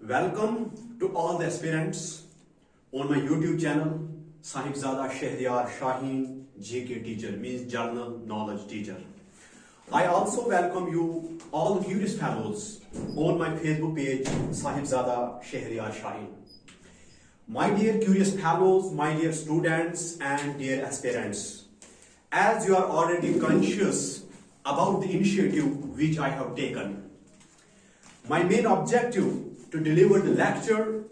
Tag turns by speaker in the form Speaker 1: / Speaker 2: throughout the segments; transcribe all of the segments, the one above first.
Speaker 1: Welcome to all the aspirants on my YouTube channel, Sahibzada Shahryar Shaheen GK teacher, means General Knowledge Teacher. I also welcome you, all the curious fellows, on my Facebook page, Sahibzada Shahryar Shaheen. My dear curious fellows, my dear students and dear aspirants, as you are already conscious about the initiative which I have taken, my main objective to deliver the lecture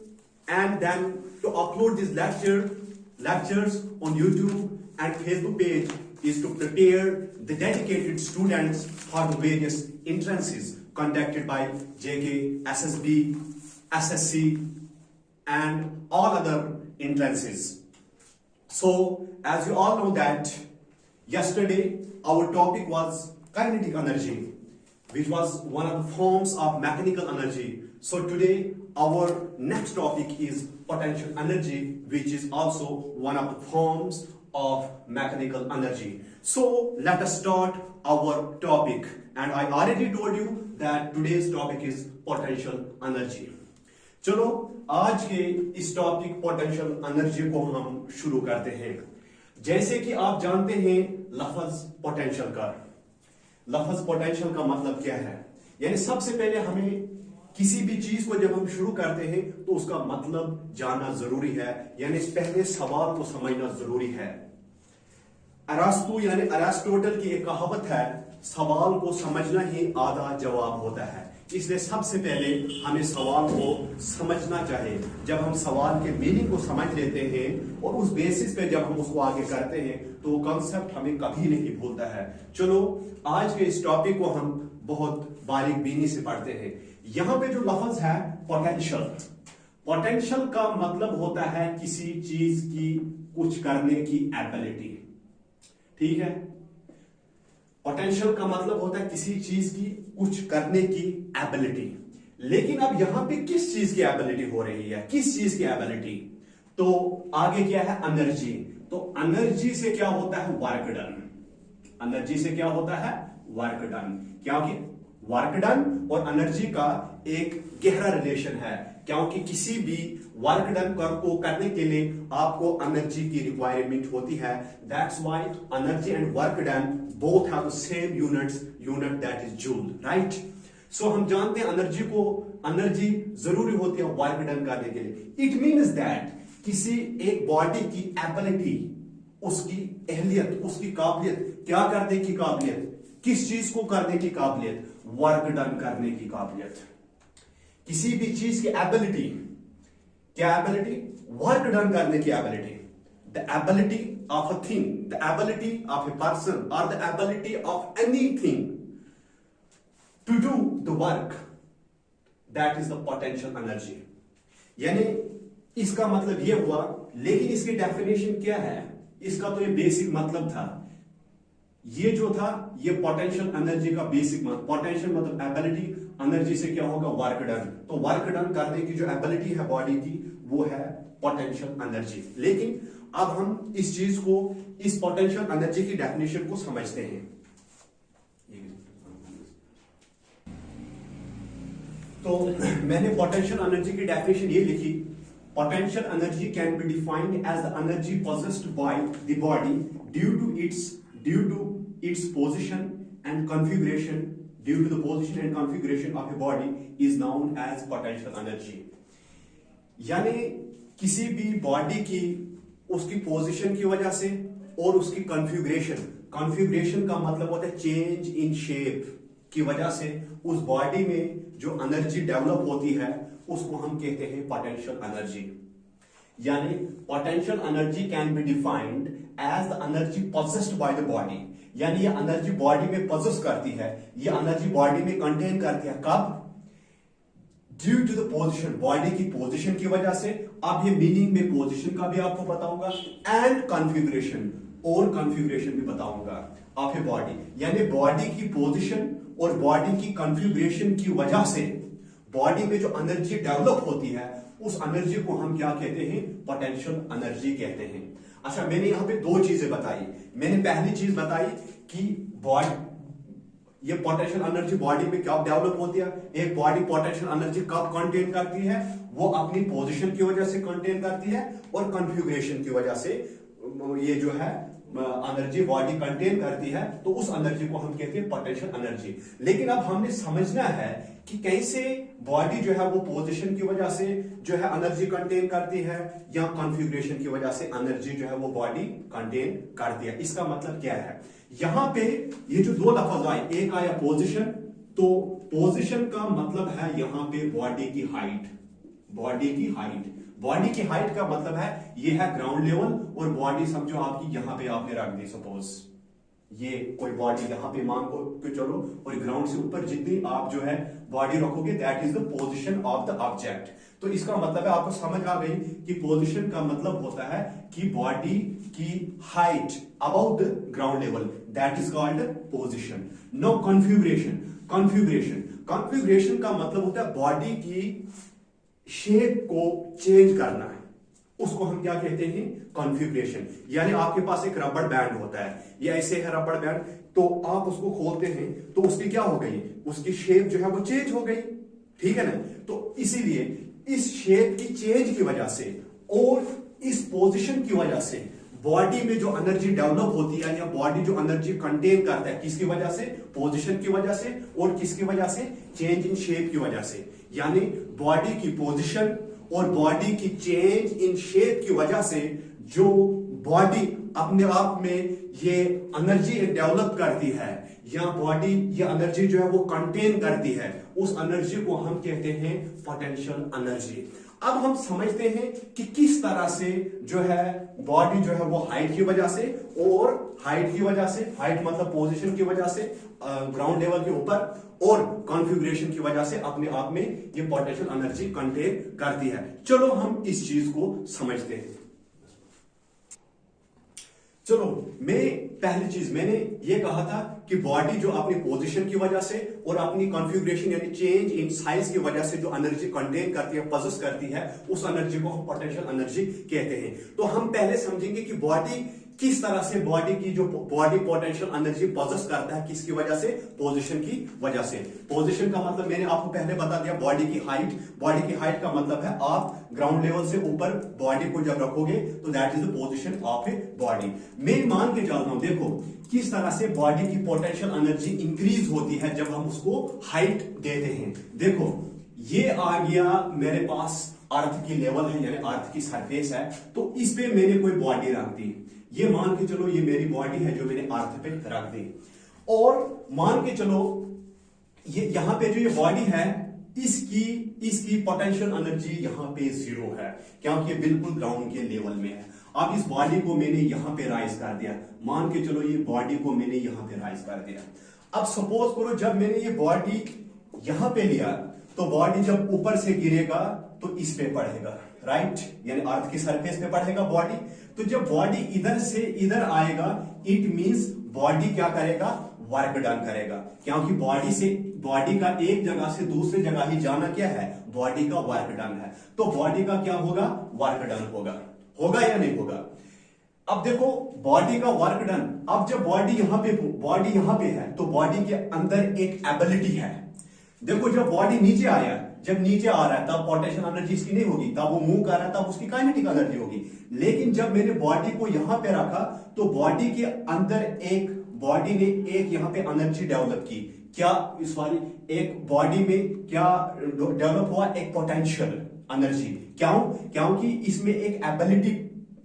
Speaker 1: and then to upload these lectures on YouTube and Facebook page is to prepare the dedicated students for the various entrances conducted by JK, SSB, SSC and all other entrances. So as you all know that yesterday our topic was kinetic energy, which was one of the forms of mechanical energy. So today our next topic is potential energy, which is also one of the forms of mechanical energy. So let us start our topic, and I already told you that today's topic is potential energy. चलो आज के इस topic potential energy को हम शुरू करते हैं। जैसे कि आप जानते हैं लफ्ज पोटेंशियल का मतलब क्या है, यानी सबसे पहले हमें किसी भी चीज को जब हम शुरू करते हैं तो उसका मतलब जानना जरूरी है, यानी पहले सवाल को समझना जरूरी है। अरास्तु यानी अरिस्टोटल की एक कहावत है, सवाल को समझना ही आधा जवाब होता है। इसलिए सबसे पहले हमें सवाल को समझना चाहिए। जब हम सवाल के मीनिंग को समझ लेते हैं और उस बेसिस पे जब हम उसको आगे करते हैं तो वो कॉन्सेप्ट हमें कभी नहीं भूलता है। चलो आज के इस टॉपिक को हम बहुत बारीक बीनी से पढ़ते हैं। यहां पे जो लफ्ज है पोटेंशियल का मतलब होता है किसी चीज की कुछ करने की एबिलिटी। ठीक है, पोटेंशियल का मतलब होता है किसी चीज की कुछ करने की एबिलिटी। लेकिन अब यहां पे किस चीज की एबिलिटी हो रही है, किस चीज की एबिलिटी? तो आगे क्या है, एनर्जी। तो एनर्जी से क्या होता है, वर्क डन। एनर्जी से क्या होता है, वर्क डन। क्योंकि वर्क डन और एनर्जी का एक गहरा रिलेशन है, क्योंकि किसी भी वर्क डन को करने के लिए आपको एनर्जी की रिक्वायरमेंट होती है। That's why energy and work done both have the same unit that is joule, right. So हम जानते हैं एनर्जी जरूरी होती है वर्क डन करने के लिए। इट मीन्स दैट किसी एक बॉडी की एबिलिटी, उसकी अहलियत, उसकी काबिलियत, क्या करने की काबिलियत, किस चीज को करने की काबिलियत, वर्क डन करने की काबिलियत। किसी भी चीज की एबिलिटी, क्या एबिलिटी, वर्क डन करने की ability. The ability of a thing, the ability of a person और the ability of anything to do the work, that is the potential energy. यानी इसका मतलब यह हुआ, लेकिन इसकी डेफिनेशन क्या है, इसका तो ये बेसिक मतलब था। ये जो था ये पोटेंशियल एनर्जी का बेसिक मतलब, पोटेंशियल मतलब एबिलिटी, एनर्जी से क्या होगा, वर्क डन। तो वर्क डन करने की जो एबिलिटी है बॉडी की वो है पोटेंशियल एनर्जी। लेकिन अब हम इस चीज को, इस पोटेंशियल एनर्जी की डेफिनेशन को समझते हैं। तो मैंने पोटेंशियल एनर्जी की डेफिनेशन ये लिखी, potential energy can be defined as the energy possessed by the body due to its position and configuration, due to the position and configuration of a body is known as potential energy। यानी किसी भी body की उसकी position की वजह से और उसकी कॉन्फ़िगरेशन का मतलब होता है चेंज इन शेप की वजह से उस बॉडी में जो एनर्जी डेवलप होती है उसको हम कहते हैं पोटेंशियल एनर्जी। यानी potential energy can be defined as the energy possessed by the body, यानी ये एनर्जी बॉडी में पोजेस करती है, ये एनर्जी बॉडी में कंटेन करती है। कब? Due to the position, body की पोजीशन की वजह से। अब ये मीनिंग में पोजीशन का भी आपको बताऊंगा एंड कॉन्फ़िगरेशन, और कॉन्फ़िगरेशन भी बताऊंगा ऑफ ए बॉडी। यानी बॉडी की पोजीशन और बॉडी की कॉन्फ़िगरेशन की वजह से बॉडी में जो एनर्जी डेवलप होती है उस एनर्जी को हम क्या कहते हैं, पोटेंशियल एनर्जी कहते हैं। अच्छा, मैंने यहां पे दो चीजें बताई। मैंने पहली चीज बताई कि ये पोटेंशियल एनर्जी बॉडी में कब डेवलप होती है? एक बॉडी पोटेंशियल एनर्जी कब कंटेन करती है? वो अपनी पोजीशन की वजह से कंटेन करती है और कॉन्फ़िगरेशन की वजह से ये जो है एनर्जी बॉडी कंटेन करती है, तो उस एनर्जी को हम कहते हैं पोटेंशियल एनर्जी। लेकिन अब हमने समझना है कि कैसे बॉडी जो है वो पोजीशन की वजह से जो है एनर्जी कंटेन करती है या कॉन्फ़िगरेशन की वजह से एनर्जी जो है वो बॉडी कंटेन करती है। इसका मतलब क्या है? यहां पे ये जो दो लफ्ज आए, एक आया पोजीशन, तो पोजीशन का मतलब है यहां पे बॉडी की हाइट। बॉडी की हाइट, बॉडी की हाइट का मतलब है ये है ग्राउंड लेवल, और बॉडी समझो आपकी यहां पे आपने रख दी, सपोज ये कोई बॉडी यहां पे मान को चलो, और ग्राउंड से ऊपर जितनी आप जो है बॉडी रखोगे that is the position of the object. तो इसका मतलब है, आपको समझ आ गई कि पोजीशन का मतलब होता है कि बॉडी की height about the ground level, that is called position. No configuration, configuration, configuration का मतलब होता है बॉडी की शेप को चेंज करना है, उसको हम क्या कहते हैं? कॉन्फ़िगरेशन। यानी आपके पास एक रबड़ बैंड होता है, या ऐसे है रबड़ बैंड, तो आप उसको खोलते हैं तो उसकी क्या हो गई? उसकी शेप जो है वो चेंज हो गई, ठीक है ना? तो इसीलिए इस शेप की चेंज की वजह से और इस पोजीशन की वजह से बॉडी में जो एनर्जी डेवलप होती है, या बॉडी जो एनर्जी कंटेन करता है, किसकी वजह से? पोजीशन की वजह से, और किसकी वजह से? चेंज इन शेप की वजह से। यानी बॉडी की पोजीशन और बॉडी की चेंज इन शेप की वजह से जो बॉडी अपने आप में ये एनर्जी डेवलप करती है, या बॉडी ये एनर्जी जो है वो कंटेन करती है, उस एनर्जी को हम कहते हैं पोटेंशियल एनर्जी। अब हम समझते हैं कि किस तरह से जो है बॉडी जो है वो हाइट की वजह से, और हाइट की वजह से, हाइट मतलब पोजीशन की वजह से ग्राउंड लेवल के ऊपर, और कॉन्फ़िगरेशन की वजह से अपने आप में ये पोटेंशियल एनर्जी कंटेन करती है। चलो हम इस चीज को समझते हैं। चलो, मैं पहली चीज मैंने ये कहा था कि बॉडी जो अपनी पोजीशन की वजह से और अपनी कॉन्फ़िगरेशन यानी चेंज इन साइज की वजह से जो एनर्जी कंटेन करती है, पोजेस करती है, उस एनर्जी को हम पोटेंशियल एनर्जी कहते हैं। तो हम पहले समझेंगे कि बॉडी किस तरह से, बॉडी की जो बॉडी पोटेंशियल एनर्जी पोजेस करता है, किसकी वजह से? पोजीशन की वजह से। पोजीशन का मतलब मैंने आपको पहले बता दिया, बॉडी की हाइट। बॉडी की हाइट का मतलब है आप ग्राउंड लेवल से ऊपर बॉडी को जब रखोगे तो that is the position of a body. मैं मान के चल रहा हूं, देखो किस तरह से बॉडी की पोटेंशियल एनर्जी इंक्रीज होती है जब हम उसको हाइट देते हैं। देखो ये आ गया मेरे पास अर्थ की लेवल है, यानी अर्थ की सरफेस है, तो इस पे मैंने कोई बॉडी रख दी। ये मान के चलो ये मेरी बॉडी है जो मैंने अर्थ पे रख दी, और मान के चलो ये यहां पे जो ये बॉडी है इसकी पोटेंशियल एनर्जी यहां पे 0 है, क्योंकि ये बिल्कुल ग्राउंड के लेवल में है। अब इस बॉडी को मैंने यहां पे राइज कर दिया, मान के चलो ये बॉडी को मैंने यहां पे राइज कर दिया। अब सपोज करो जब मैंने ये बॉडी यहां पे लिया, तो बॉडी जब ऊपर से गिरेगा तो इस पे पड़ेगा, राइट, यानी अर्थ की सरफेस पे पड़ेगा बॉडी। तो जब बॉडी इधर से इधर आएगा, इट मींस बॉडी क्या करेगा? वर्क डन करेगा, क्योंकि बॉडी का एक जगह से दूसरी जगह ही जाना क्या है? बॉडी का वर्क डन है। तो बॉडी का क्या होगा? वर्क डन होगा या नहीं होगा? अब देखो बॉडी का वर्क डन, अब जब बॉडी यहां पे है तो बॉडी के अंदर एक एबिलिटी है। देखो जब बॉडी नीचे आया, जब नीचे आ रहा है तब पोटेंशियल एनर्जी इसकी नहीं होगी, तब वो मूव कर रहा है तब उसकी काइनेटिक एनर्जी होगी। लेकिन जब मैंने बॉडी को यहां पे रखा तो बॉडी के अंदर बॉडी ने एक यहां पे एनर्जी डेवलप की। क्या इस वाली एक बॉडी में क्या डेवलप हुआ? एक पोटेंशियल एनर्जी। क्योंकि इसमें एक एबिलिटी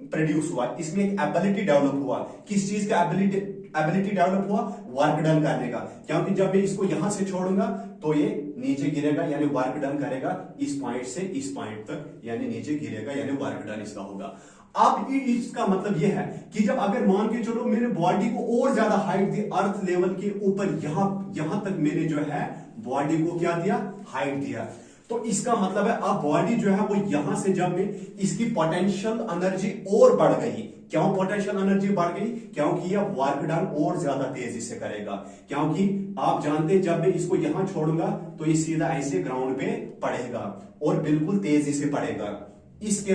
Speaker 1: प्रोड्यूस हुआ, इसमें एक एबिलिटी डेवलप हुआ। किस चीज का एबिलिटी डेवलप हुआ? वर्क डन करने का। क्योंकि जब मैं इसको यहां से छोड़ूंगा तो ये नीचे गिरेगा, यानी वर्क डन करेगा इस पॉइंट से इस पॉइंट तक, यानी नीचे गिरेगा, यानी वर्क डन इसका होगा। अब इसका मतलब यह है कि जब अगर मान के चलो मैंने बॉडी को और ज्यादा हाइट दी, अर्थ लेवल के ऊपर यहां तक मैंने जो है बॉडी को क्या दिया? हाइट दिया। तो इसका मतलब है अब बॉडी जो है वो यहां से जब में इसकी पोटेंशियल एनर्जी और बढ़ गई। क्यों पोटेंशियल एनर्जी बढ़ गई? क्योंकि यह वर्क डन और ज्यादा तेजी से करेगा। क्योंकि आप जानते हैं जब मैं इसको यहां छोड़ूंगा तो ये सीधा ऐसे ग्राउंड पे पड़ेगा और बिल्कुल तेजी से पड़ेगा। इसके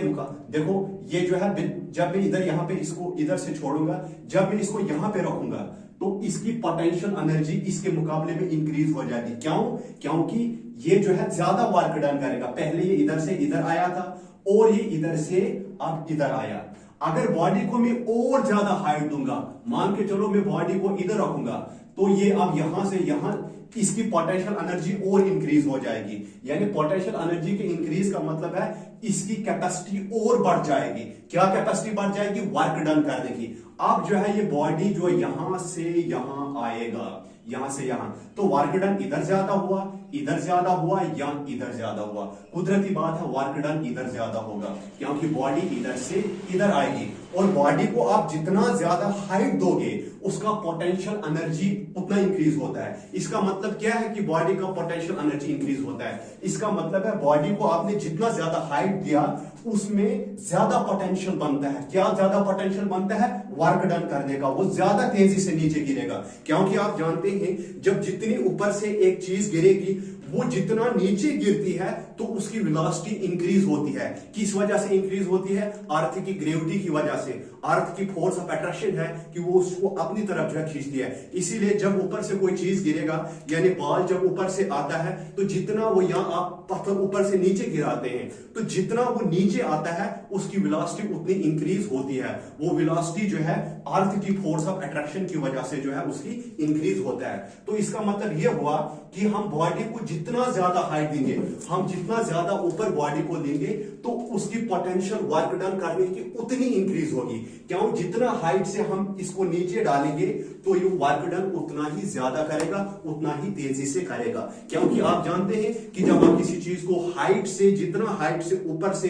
Speaker 1: देखो ये जो है जब मैं इधर यहां पे इसको इधर से छोड़ूंगा, जब मैं इसको यहां पे रखूंगा तो इसकी पोटेंशियल एनर्जी इसके मुकाबले में इंक्रीज हो जाती। क्यों? क्योंकि ये जो है ज्यादा वर्क डन करेगा। पहले ये इधर से इधर आया था और ये इधर से अब इधर आया। अगर बॉडी को मैं और ज्यादा हाइट दूंगा, मान के चलो मैं बॉडी को इधर रखूंगा, तो ये अब यहां से यहां इसकी पोटेंशियल एनर्जी और इंक्रीज हो जाएगी। यानी पोटेंशियल एनर्जी के इंक्रीज का मतलब है इसकी कैपेसिटी और बढ़ जाएगी। क्या कैपेसिटी बढ़ जाएगी? वर्क डन करने की। अब जो है ये बॉडी जो यहां से यहां आएगा, यहां से यहां, तो वर्क डन इधर ज्यादा हुआ, इधर ज्यादा हुआ या इधर ज्यादा हुआ। कुदरती बात है वर्क डन इधर ज्यादा होगा क्योंकि बॉडी इधर से इधर आएगी। और बॉडी को आप जितना ज्यादा हाइट दोगे उसका पोटेंशियल एनर्जी उतना इंक्रीज होता है। इसका मतलब क्या है कि बॉडी का पोटेंशियल एनर्जी इंक्रीज होता है। इसका मतलब है बॉडी को आपने जितना ज्यादा हाइट दिया उसमें ज्यादा पोटेंशियल बनता है। क्या ज्यादा पोटेंशियल बनता है? वर्क डन करने का। वो ज्यादा तेजी से नीचे गिरेगा क्योंकि आप जानते हैं जब जितनी ऊपर से एक चीज गिरेगी वो जितना नीचे गिरती है तो उसकी वेलोसिटी इंक्रीज होती है। किस वजह से इंक्रीज होती है? अर्थ की ग्रेविटी की वजह से। अर्थ की फोर्स ऑफ अट्रैक्शन है कि वो उसको अपनी तरफ जो है खींचती है। इसीलिए जब ऊपर से कोई चीज गिरेगा यानी बॉल जब ऊपर से आता है तो जितना वो यहां आप पत्थर ऊपर से नीचे गिराते हैं तो जितना वो नीचे आता है उसकी वेलोसिटी उतनी इंक्रीज होती है। वो वेलोसिटी जो है अर्थ की फोर्स ऑफ अट्रैक्शन की वजह से जो है उसकी इंक्रीज होता है। तो इसका मतलब यह हुआ कि हम बॉडी को जितना ज्यादा हाइट देंगे, हम जितना ज्यादा ऊपर बॉडी को लेंगे तो उसकी पोटेंशियल वर्क डन करने की उतनी इंक्रीज होगी। क्यों? जितना हाइट से हम इसको नीचे डालेंगे तो ये वर्क डन उतना ही ज्यादा करेगा, उतना ही तेजी से करेगा। क्योंकि आप जानते हैं कि जब आप किसी चीज को हाइट से जितना हाइट से ऊपर से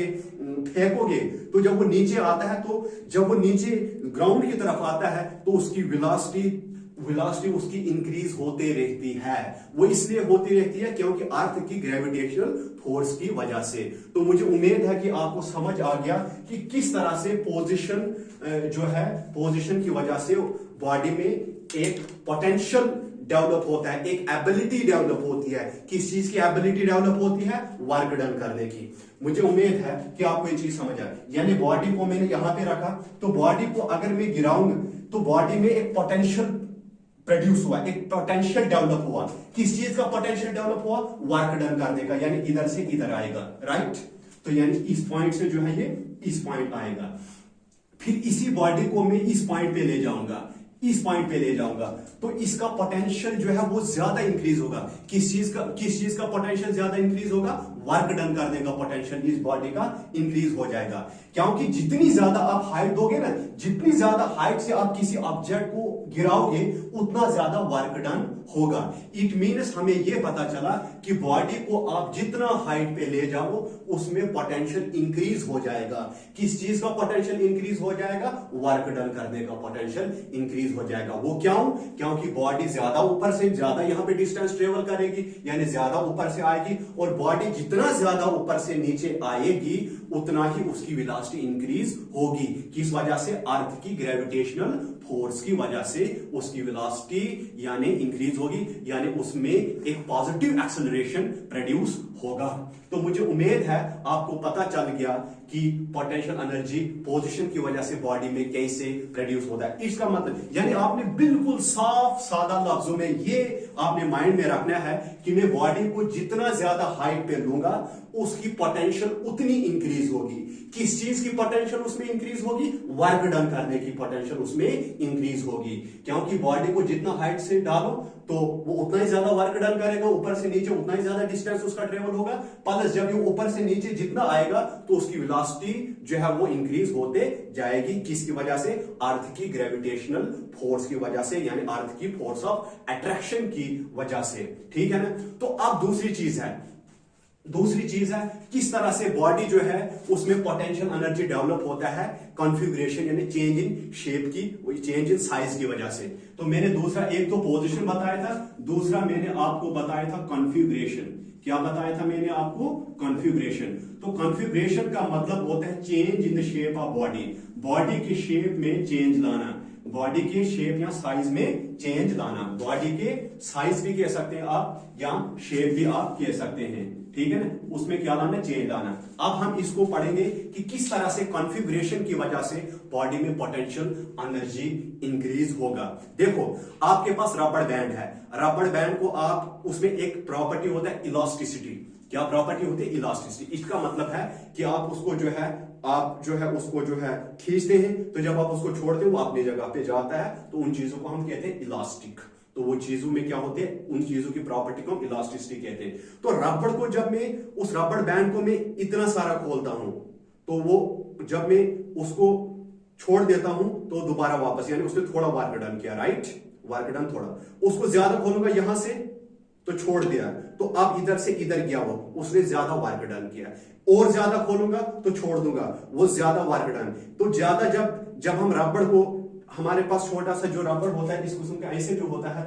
Speaker 1: फेंकोगे तो जब वो नीचे आता है, तो जब वो नीचे ग्राउंड की तरफ आता है तो उसकी वेलोसिटी उसकी इंक्रीज होते रहती है। वो इसलिए होती रहती है क्योंकि अर्थ की ग्रेविटेशनल फोर्स की वजह से। तो मुझे उम्मीद है कि आपको समझ आ गया कि किस तरह से पोजीशन जो है, पोजीशन की वजह से बॉडी में एक पोटेंशियल डेवलप होता है, एक एबिलिटी डेवलप होती है। किस चीज की एबिलिटी डेवलप होती है? वर्क डन करने की। मुझे उम्मीद है कि आपको ये चीज समझ आए। यानी बॉडी को मैंने यहां पे रखा तो बॉडी को अगर मैं गिराऊंगा तो बॉडी में एक पोटेंशियल प्रोड्यूस हुआ, एक पोटेंशियल डेवलप हुआ। किस चीज का पोटेंशियल डेवलप हुआ? वर्क डन करने का। यानी इधर से इधर आएगा, राइट। तो यानी इस पॉइंट से जो है ये इस पॉइंट आएगा। फिर इसी बॉडी को मैं इस पॉइंट पे ले जाऊंगा, इस पॉइंट पे ले जाऊंगा तो इसका पोटेंशियल जो है वो ज्यादा इंक्रीज होगा। किस चीज का पोटेंशियल ज्यादा इंक्रीज होगा? वर्क डन करने का पोटेंशियल इस बॉडी का इंक्रीज हो जाएगा। क्योंकि जितनी ज्यादा आप हाइट दोगे ना, जितनी ज्यादा हाइट से आप किसी ऑब्जेक्ट को गिराओगे उतना ज्यादा वर्क डन होगा। इट मीन्स हमें यह पता चला कि बॉडी को आप जितना हाइट पे ले जाओ उसमें पोटेंशियल इंक्रीज हो जाएगा। किस चीज का पोटेंशियल इंक्रीज हो जाएगा? वर्क डन करने का पोटेंशियल इंक्रीज हो जाएगा। वो क्यों? क्योंकि बॉडी ज्यादा ऊपर से ज्यादा यहां पे डिस्टेंस ट्रेवल करेगी, यानी ज्यादा ऊपर से आएगी। और बॉडी जितना ज्यादा ऊपर से नीचे आएगी उतना ही उसकी वेलोसिटी इंक्रीज होगी। किस वजह से? अर्थ की ग्रेविटेशनल फोर्स की वजह से उसकी वेलोसिटी यानी इंक्रीज होगी, यानी उसमें एक पॉजिटिव एक्सेलरेशन प्रोड्यूस होगा। तो मुझे उम्मीद है आपको पता चल गया कि पोटेंशियल एनर्जी पोजीशन की वजह से बॉडी में कैसे प्रोड्यूस होता है। इसका मतलब यानी आपने बिल्कुल साफ सादा लफ्जों में ये आपने माइंड में रखना है कि मैं बॉडी को जितना ज्यादा हाइट पे लूंगा उसकी पोटेंशियल उतनी इंक्रीज होगी। किस चीज की पोटेंशियल उसमें इंक्रीज होगी? वर्क डन करने की पोटेंशियल उसमें इंक्रीज होगी। क्योंकि बॉडी को जितना हाइट से डालो तो वो उतना ही ज्यादा वर्क डन करेगा, ऊपर से नीचे उतना ही ज्यादा डिस्टेंस उसका ट्रेवल होगा। प्लस जब ये ऊपर से नीचे जितना आएगा तो उसकी वेलोसिटी जो है वो इंक्रीज होते जाएगी। किसकी वजह से? अर्थ की ग्रेविटेशनल फोर्स की वजह से, यानी अर्थ की फोर्स ऑफ अट्रैक्शन की वजह से। ठीक है ना। तो अब दूसरी चीज है किस तरह से बॉडी जो है उसमें पोटेंशियल एनर्जी डेवलप होता है? कॉन्फ़िगरेशन यानी चेंज इन शेप की, चेंज इन साइज की वजह से। तो मैंने दूसरा, एक तो पोजीशन बताया था, दूसरा मैंने आपको बताया था कॉन्फ़िगरेशन। क्या बताया था मैंने आपको? कॉन्फ़िगरेशन। तो कॉन्फ़िगरेशन का मतलब होता है change in the shape of body, body के शेप में चेंज लाना, बॉडी के शेप या साइज में चेंज लाना। बॉडी के साइज भी कह सकते हैं आप या शेप भी आप कह सकते हैं। ठीक है ना, उसमें क्या लाना, चेंज लाना। अब हम इसको पढ़ेंगे कि किस तरह से कॉन्फ़िगरेशन की वजह से बॉडी में पोटेंशियल एनर्जी इंक्रीज होगा। देखो आपके पास रबड़ बैंड है, रबड़ बैंड को आप, उसमें एक प्रॉपर्टी होता है इलास्टिसिटी। क्या प्रॉपर्टी होती है, इलास्टिसिटी। इसका मतलब है कि आप उसको जो है, आप जो है उसको जो है खींचते हैं, तो जब आप उसको छोड़ते हैं वो अपनी जगह पे जाता है, तो उन चीजों को हम कहते हैं इलास्टिक। तो वो चीजों में क्या होते हैं, उन चीजों की प्रॉपर्टी को हम इलास्टिसिटी कहते हैं। तो रबड़ को जब मैं, उस रबड़ बैंड को मैं इतना सारा खोलता हूं, तो वो जब मैं उसको छोड़ देता हूं तो दोबारा वापस, यानी उसने थोड़ा वर्क डन किया, राइट, वर्क डन थोड़ा। उसको ज्यादा खोलूंगा यहां से तो छोड़ दिया, तो अब इधर से इधर गया, वो उसने ज्यादा वर्क डन किया। और ज्यादा खोलूंगा तो छोड़ दूंगा, वो ज्यादा वर्क डन। तो ज्यादा जब हम रबड़ को, हमारे पास छोटा सा जो रबड़ होता है इस किस्म का, ऐसे जो होता है,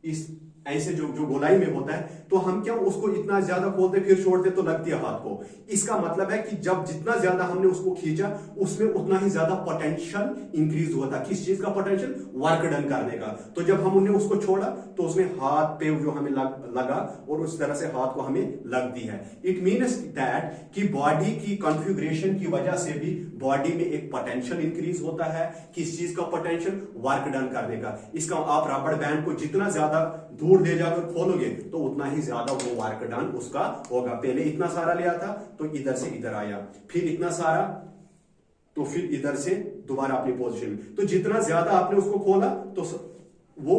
Speaker 1: इस ऐसे जो गोलाई में होता है, तो हम क्या उसको इतना ज्यादा खोलते फिर छोड़ते तो लगती है हाथ को। इसका मतलब है कि जब जितना ज्यादा हमने उसको खींचा, उसमें उतना ही ज्यादा पोटेंशियल इंक्रीज हुआ था। किस चीज का पोटेंशियल, वर्क डन करने का। तो जब हमने उसको छोड़ा तो उसमें हाथ पे जो हमें लगा, और उस तरह से हाथ को हमें लगती है। इट मीन्स दैट कि बॉडी की कॉन्फ़िगरेशन की वजह से भी बॉडी में एक पोटेंशियल इंक्रीज होता है। किस चीज का पोटेंशियल, वर्क डन करने का। इसका आप रबड़ बैंड को जितना ज्यादा दूर ले जाकर खोलोगे तो उतना ही ज्यादा वो वर्क डन उसका होगा। पहले इतना सारा लिया था तो इधर से इधर आया, फिर इतना सारा, तो फिर इधर से दोबारा अपनी पोजीशन में। तो जितना ज्यादा आपने उसको खोला तो वो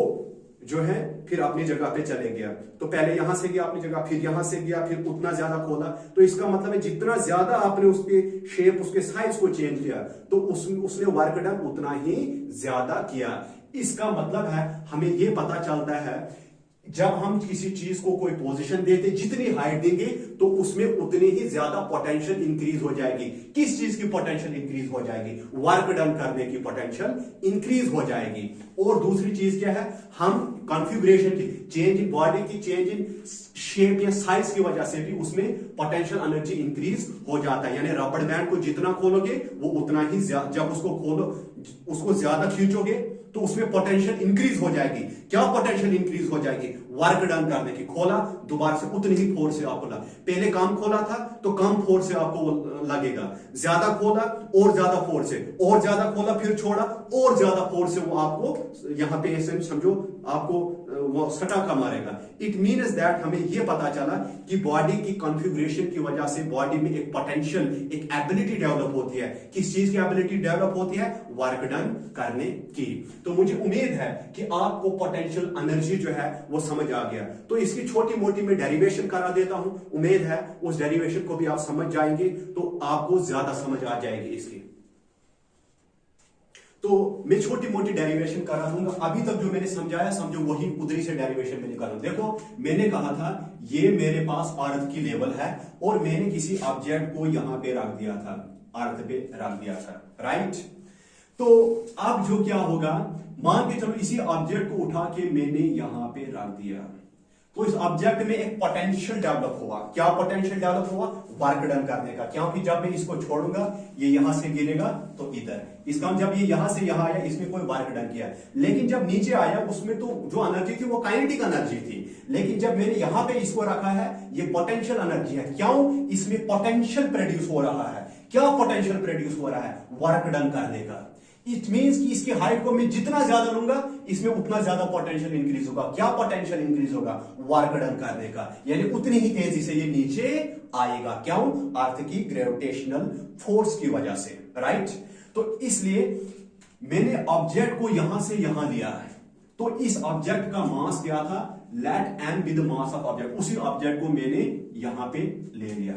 Speaker 1: जो है फिर अपनी जगह पे चले गया। तो पहले यहां से गया अपनी जगह, फिर यहां से गया, फिर उतना ज्यादा खोला। तो इसका मतलब है जितना ज्यादा आपने उसके शेप, उसके साइज को चेंज किया, तो उसने वर्क डन उतना ही ज्यादा किया। इसका मतलब है हमें यह पता चलता है, जब हम किसी चीज को कोई पोजीशन देते, जितनी हाइट देंगे तो उसमें उतनी ही ज्यादा पोटेंशियल इंक्रीज हो जाएगी। किस चीज की पोटेंशियल इंक्रीज हो जाएगी, वर्क डन करने की पोटेंशियल इंक्रीज हो जाएगी। और दूसरी चीज क्या है, हम कॉन्फ़िगरेशन की चेंज इन बॉडी की, चेंज इन शेप या साइज की वजह से भी उसमें पोटेंशियल एनर्जी इंक्रीज हो जाता है। यानी रबड़ बैंड को जितना खोलोगे वो उतना ही, जब उसको खोलो, उसको ज्यादा खींचोगे तो उसमें पोटेंशियल इंक्रीज हो जाएगी। क्या पोटेंशियल इंक्रीज हो जाएगी, वर्क डन करने की। खोला, दोबारा से उतनी ही फोर्स से आपको लगा। पहले कम खोला था तो कम फोर्स से आपको लगेगा, ज्यादा खोला और ज्यादा फोर्स से, और ज्यादा खोला फिर छोड़ा और ज्यादा फोर्स से वो आपको यहां पे ऐसे समझो आपको वो सटाका मारेगा। इट मीन्स दैट हमें यह पता चला कि बॉडी की कॉन्फ़िगरेशन की वजह से बॉडी में एक पोटेंशियल, एक एबिलिटी डेवलप होती है। किस चीज की एबिलिटी डेवलप होती है, वर्क डन करने की। तो मुझे उम्मीद है कि आपको पोटेंशियल एनर्जी जो है वो समझ आ गया। तो इसकी छोटी मोटी मैं डेरिवेशन करा देता हूं, उम्मीद है उस डेरिवेशन को भी आप समझ जाएंगे, तो आपको ज्यादा समझ आ जाएगी इसकी। तो मैं छोटी मोटी डेरिवेशन करा दूंगा। अभी तक जो मैंने समझाया, समझो वही उधरी से डेरिवेशन में निकालो। देखो मैंने कहा था ये मेरे पास अर्थ की लेवल है और मैंने किसी ऑब्जेक्ट को यहां पे रख दिया था, अर्थ पे रख दिया था, राइट। तो अब जो क्या होगा, मान के चलो इसी ऑब्जेक्ट को उठा के मैंने यहां पे रख दिया, तो इस ऑब्जेक्ट में एक पोटेंशियल डेवलप हुआ। क्या पोटेंशियल डेवलप हुआ, वर्क डन करने का। क्योंकि जब मैं इसको छोड़ूंगा ये यहां से गिरेगा तो इधर, इसका जब ये यहां से यहां आया इसमें कोई वर्क डन किया। लेकिन जब नीचे आया उसमें तो जो एनर्जी थी वो काइनेटिक एनर्जी थी। लेकिन जब मैंने यहां पे इसको रखा है ये पोटेंशियल एनर्जी है। क्यों, इसमें पोटेंशियल प्रोड्यूस हो रहा है। क्या पोटेंशियल प्रोड्यूस हो रहा है, वर्क डन करने का। इट मींस कि इसकी हाइट को मैं जितना ज्यादा लूंगा इसमें उतना ज्यादा पोटेंशियल इंक्रीज होगा। क्या पोटेंशियल इंक्रीज होगा, वर्क डन करने का। यानी उतनी ही तेजी से ये नीचे आएगा। क्यों, अर्थ की ग्रेविटेशनल फोर्स की वजह से, राइट। तो इसलिए मैंने ऑब्जेक्ट को यहां से यहां लिया है, तो इस ऑब्जेक्ट का मास क्या था, let m be the mass of object. उसी ऑब्जेक्ट को मैंने यहां पे ले लिया।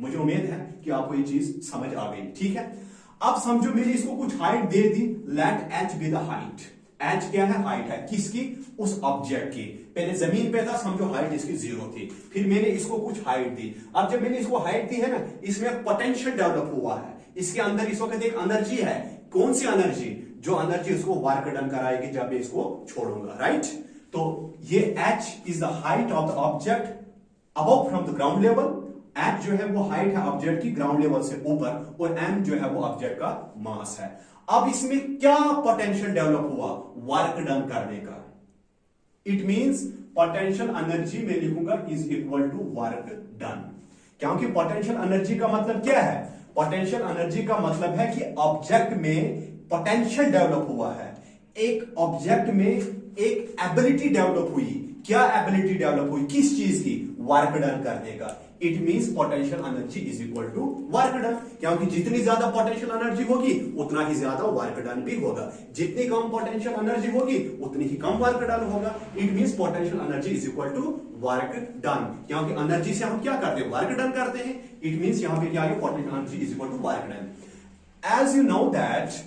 Speaker 1: मुझे उम्मीद है कि आपको ये चीज समझ आ गई, ठीक है। अब समझो मैंने इसको कुछ हाइट दे दी, let h be the height. h क्या है, हाइट है। किसकी, उस ऑब्जेक्ट की। पहले जमीन पे था, समझो हाइट इसकी 0 थी, फिर मैंने इसको कुछ हाइट दी। अब जब मैंने इसको हाइट दी है ना, इसमें पोटेंशियल डेवलप हुआ है। इसके अंदर इस वक्त एक एनर्जी है। कौन सी एनर्जी, जो एनर्जी उसको वर्क डन कराएगी जब मैं इसको छोड़ूंगा, राइट। तो ये h is the height of the object above from the ground level. h जो है वो हाइट है ऑब्जेक्ट की ग्राउंड लेवल से ऊपर, और m जो है वो ऑब्जेक्ट का मास है। अब इसमें क्या पोटेंशियल डेवलप हुआ, वर्क डन करने का। इट मींस पोटेंशियल एनर्जी में लिखूंगा is equal to work done. क्योंकि पोटेंशियल एनर्जी का मतलब क्या है? पोटेंशियल एनर्जी का मतलब है कि ऑब्जेक्ट में पोटेंशियल डेवलप हुआ है, एक ऑब्जेक्ट में एक एबिलिटी डेवलप हुई। क्या एबिलिटी डेवलप हुई? किस चीज की? वर्क डन करने का। It means potential energy is equal to work done, क्योंकि जितनी ज्यादा पोटेंशियल एनर्जी होगी उतना ही ज्यादा वर्क डन भी होगा, जितनी कम पोटेंशियल एनर्जी होगी उतनी ही कम वर्क डन होगा। It means potential energy is equal to work done, क्योंकि एनर्जी से हम क्या करते हैं? वर्क डन करते हैं। इट मींस यहां पे क्या है? Potential energy is equal to work done. As you know that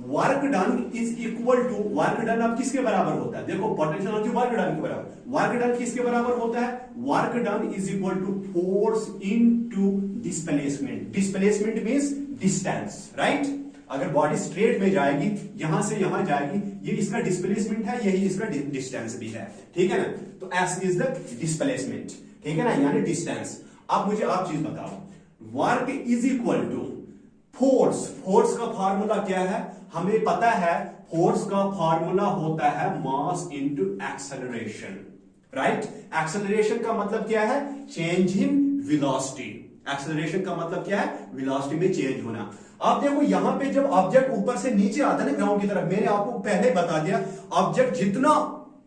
Speaker 1: work done is equal to, work done अब किसके बराबर होता है? देखो पोटेंशियल एनर्जी वर्क डन के बराबर, वर्क डन किसके बराबर होता है? Work done is equal to force into displacement. Displacement means distance, right? अगर बॉडी स्ट्रेट में जाएगी, यहां से यहां जाएगी, ये इसका डिस्प्लेसमेंट है, यही इसका डिस्टेंस भी है, ठीक है ना? तो एस इज द डिस्प्लेसमेंट, ठीक है ना, यानी डिस्टेंस। अब मुझे आप चीज बताओ, work is equal to force. Force का फार्मूला क्या है? हमें पता है फोर्स का फार्मूला होता है mass into acceleration, right? Acceleration का मतलब क्या है? Change in velocity. एक्सेलरेशन का मतलब क्या है? वेलोसिटी में चेंज होना। आप देखो यहां पे जब ऑब्जेक्ट ऊपर से नीचे आता है ना ग्राउंड की तरफ, मैंने आपको पहले बता दिया, ऑब्जेक्ट जितना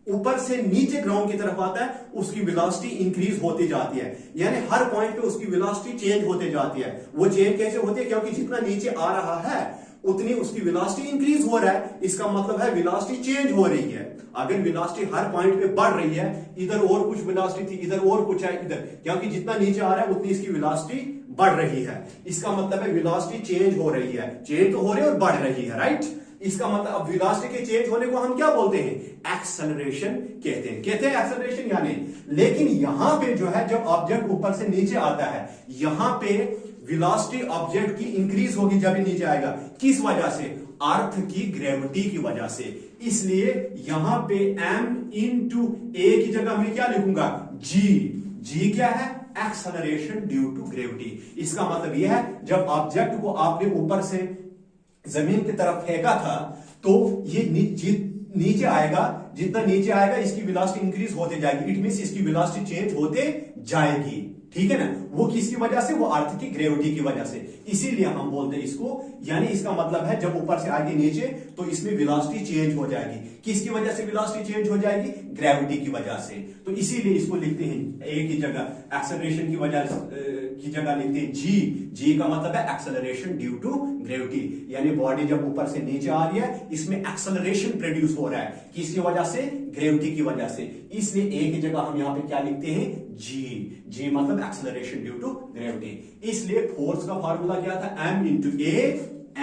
Speaker 1: ऊपर से नीचे ग्राउंड की तरफ आता है उसकी वेलोसिटी इंक्रीज होती जाती है, यानी हर पॉइंट पे उसकी वेलोसिटी चेंज होते जाती है। वो चेंज कैसे होती है? क्योंकि जितना नीचे आ रहा है उतनी उसकी वेलोसिटी इंक्रीज हो रहा है, इसका मतलब है वेलोसिटी चेंज हो रही है। अगर वेलोसिटी हर पॉइंट पे बढ़ रही है, इधर और कुछ वेलोसिटी थी, इधर और कुछ है, इधर, क्योंकि जितना नीचे आ रहा है उतनी इसकी वेलोसिटी बढ़ रही है, इसका मतलब है वेलोसिटी चेंज हो रही है। चेंज तो हो रही है और बढ़ रही है, राइट? इसका मतलब अब वेलोसिटी के चेंज होने को हम क्या बोलते हैं? एक्सेलरेशन कहते हैं एक्सेलरेशन यानी। लेकिन यहां पे जो है, जब ऑब्जेक्ट ऊपर से नीचे आता है, यहां पे वेलोसिटी ऑब्जेक्ट की इंक्रीज होगी जब ये नीचे आएगा। किस वजह से? अर्थ की ग्रेविटी की वजह से। इसलिए यहां पे m इंटू ए की जगह मैं क्या लिखूंगा? g। g क्या है? Acceleration due to gravity. इसका मतलब यह है जब ऑब्जेक्ट को आपने ऊपर से जमीन की तरफ फेंका था तो ये नीचे आएगा, जितना नीचे आएगा इसकी वेलोसिटी इंक्रीज होते जाएगी। इट मींस इसकी वेलोसिटी चेंज होते जाएगी, ठीक है ना? वो किसकी वजह से? वो अर्थ की ग्रेविटी की वजह से। इसीलिए हम बोलते हैं इसको, यानी इसका मतलब है जब ऊपर से आएगी नीचे तो इसमें वेलोसिटी चेंज हो जाएगी। किसकी वजह से वेलोसिटी चेंज हो जाएगी? ग्रेविटी की वजह से। तो इसीलिए इसको लिखते हैं ए की जगह एक्सेलरेशन की जगह लिखते हैं जी। जी का मतलब है एक्सेलरेशन ड्यू टू ग्रेविटी, यानी बॉडी जब ऊपर से नीचे आ रही है इसमें एक्सेलरेशन प्रोड्यूस हो रहा है। किसकी वजह से? ग्रेविटी की वजह से। इसलिए ए की जगह हम यहां पे क्या लिखते हैं? जी। जी मतलब एक्सेलरेशन ड्यू टू ग्रेविटी। इसलिए फोर्स का फार्मूला क्या था? m इंटू ए।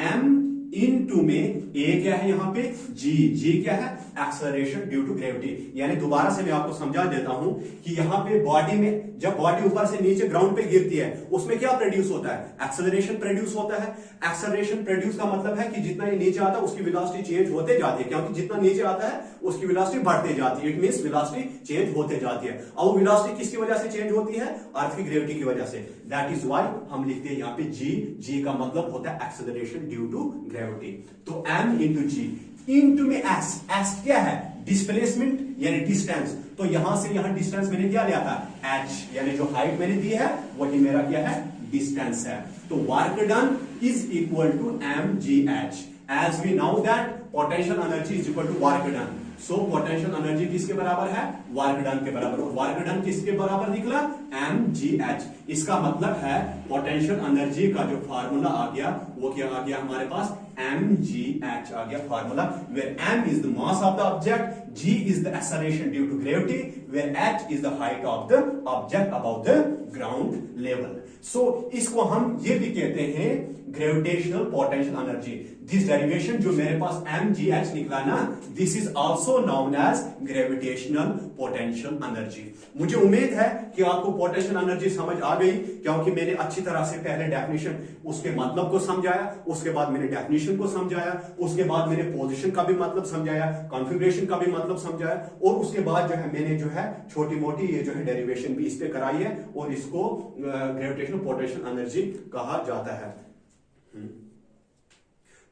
Speaker 1: m इंटू में ए क्या है यहां पे? जी। जी क्या है? Acceleration due to gravity. यानी दोबारा से मैं आपको समझा देता हूं कि यहां पे बॉडी में, जब बॉडी ऊपर से नीचे ग्राउंड पे गिरती है उसमें क्या प्रोड्यूस होता है? एक्सेलरेशन प्रोड्यूस होता है। एक्सेलरेशन प्रोड्यूस का मतलब है कि जितना ये नीचे आता है उसकी वेलोसिटी चेंज होते जाती है, क्योंकि जितना नीचे आता है उसकी वेलोसिटी बढ़ते जाती है। इट मींस वेलोसिटी चेंज होते जाती है। और वो वेलोसिटी किसकी वजह से चेंज होती है? अर्थ की ग्रेविटी की वजह से। दैट इज व्हाई हम लिखते हैं यहां पे जी। जी का मतलब होता है एक्सेलरेशन ड्यू टू ग्रेविटी। तो m इंटू जी इंटू में s। s क्या है? डिस्प्लेसमेंट यानी डिस्टेंस। तो यहां से यहां डिस्टेंस मैंने क्या लिया था? h, यानी जो हाइट मैंने दी है वही मेरा क्या है? डिस्टेंस है। तो work done is equal to mgh। As we now that potential energy is equal to work done. So potential energy किसके बराबर है? वर्क डन के बराबर। और वर्क डन किसके बराबर निकला? mgh। इसका मतलब है पोटेंशियल एनर्जी का जो फार्मूला आ गया वो क्या आ गया हमारे पास? mgh आ गया formula, where m is the mass of the object, g is the acceleration due to gravity, where h is the height of the object above the ground level. So इसको हम ये भी कहते हैं gravitational potential energy. This derivation जो मेरे पास mgh निकला ना, this is also known as gravitational potential energy. मुझे उम्मीद है कि आपको पोटेंशियल एनर्जी समझ आ गई, क्योंकि मैंने अच्छी तरह से पहले डेफिनेशन, उसके मतलब को समझाया, उसके बाद मैंने डेफिनेशन को समझाया, उसके बाद मैंने पोजीशन का भी मतलब समझाया, कॉन्फ़िगरेशन का भी मतलब समझाया, और उसके बाद जो है मैंने जो है छोटी मोटी ये जो है डेरिवेशन भी इस पे कराई है, और इसको ग्रेविटेशनल पोटेंशियल एनर्जी कहा जाता है।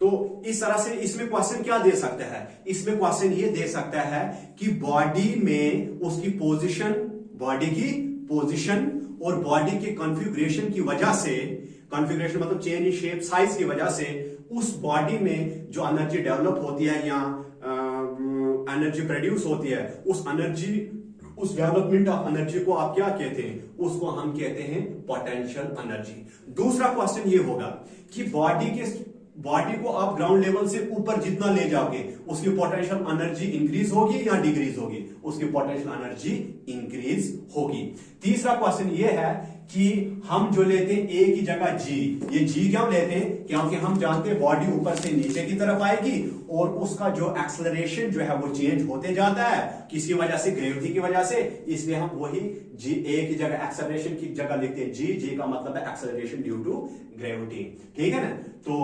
Speaker 1: तो इस तरह से इसमें क्वेश्चन क्या दे सकता है? इसमें क्वेश्चन ये दे सकता है कि बॉडी में उसकी पोजीशन, बॉडी की पोजीशन और बॉडी के कॉन्फ़िगरेशन की वजह से, कॉन्फ़िगरेशन मतलब चेंज इन शेप साइज की वजह से उस बॉडी में जो एनर्जी डेवलप होती है या एनर्जी प्रोड्यूस होती है, उस एनर्जी, उस डेवलपमेंट ऑफ एनर्जी को आप क्या कहते हैं? उसको हम कहते हैं पोटेंशियल एनर्जी। दूसरा क्वेश्चन ये होगा कि बॉडी को आप ग्राउंड लेवल से ऊपर जितना ले जाओगे उसकी पोटेंशियल एनर्जी इंक्रीज होगी या डिक्रीज होगी? उसकी पोटेंशियल एनर्जी इंक्रीज होगी। तीसरा क्वेश्चन ये है कि हम जो लेते हैं ए की जगह जी, ये जी क्यों लेते हैं? क्योंकि हम जानते हैं बॉडी ऊपर से नीचे की तरफ आएगी और उसका जो एक्सेलरेशन जो है वो चेंज होते जाता है किसी वजह से, ग्रेविटी की वजह से, इसलिए हम वही जी, ए की जगह एक्सेलरेशन की जगह लिखते हैं जी। जी का मतलब है एक्सेलरेशन ड्यू टू ग्रेविटी, ठीक है ना। तो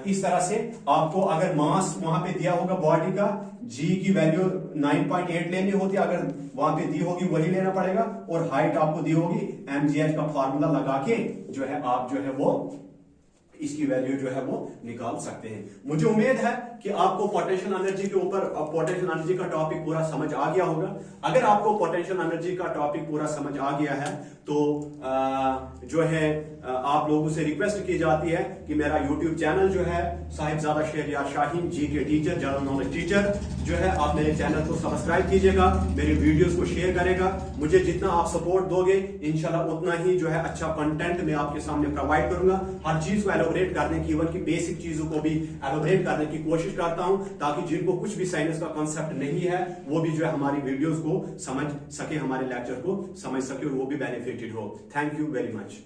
Speaker 1: इस तरह से आपको अगर मास वहां पे दिया होगा बॉडी का, जी की वैल्यू 9.8 लेनी होती है, अगर वहां पे दी होगी वही लेना पड़ेगा, और हाइट आपको दी होगी, mgh का फार्मूला लगा के जो है आप जो है वो इसकी वैल्यू जो है वो निकाल सकते हैं। मुझे उम्मीद है कि आपको पोटेंशियल एनर्जी के ऊपर, पोटेंशियल एनर्जी का टॉपिक पूरा समझ आ गया होगा। अगर आपको पोटेंशियल एनर्जी का टॉपिक पूरा समझ आ गया है तो जो है आप लोगों से रिक्वेस्ट की जाती है कि मेरा यूट्यूब चैनल जो है साहिबजादा शहरयार शाहीन जी के टीचर, जनरल नॉलेज टीचर जो है, आप मेरे चैनल को सब्सक्राइब कीजिएगा, मेरे वीडियोस को शेयर करेगा। मुझे जितना आप सपोर्ट दोगे इंशाल्लाह उतना ही जो है अच्छा कंटेंट मैं आपके सामने प्रोवाइड करूंगा। हर चीज को एलोबरेट करने की, इवन की बेसिक चीजों को भी एलोबरेट करने की कोशिश करता हूं, ताकि जिनको कुछ भी साइंस का कॉन्सेप्ट नहीं है वो भी जो है हमारी वीडियोस को समझ सके, हमारे लेक्चर को समझ सके और वो भी बेनिफिटेड हो। Thank you very much.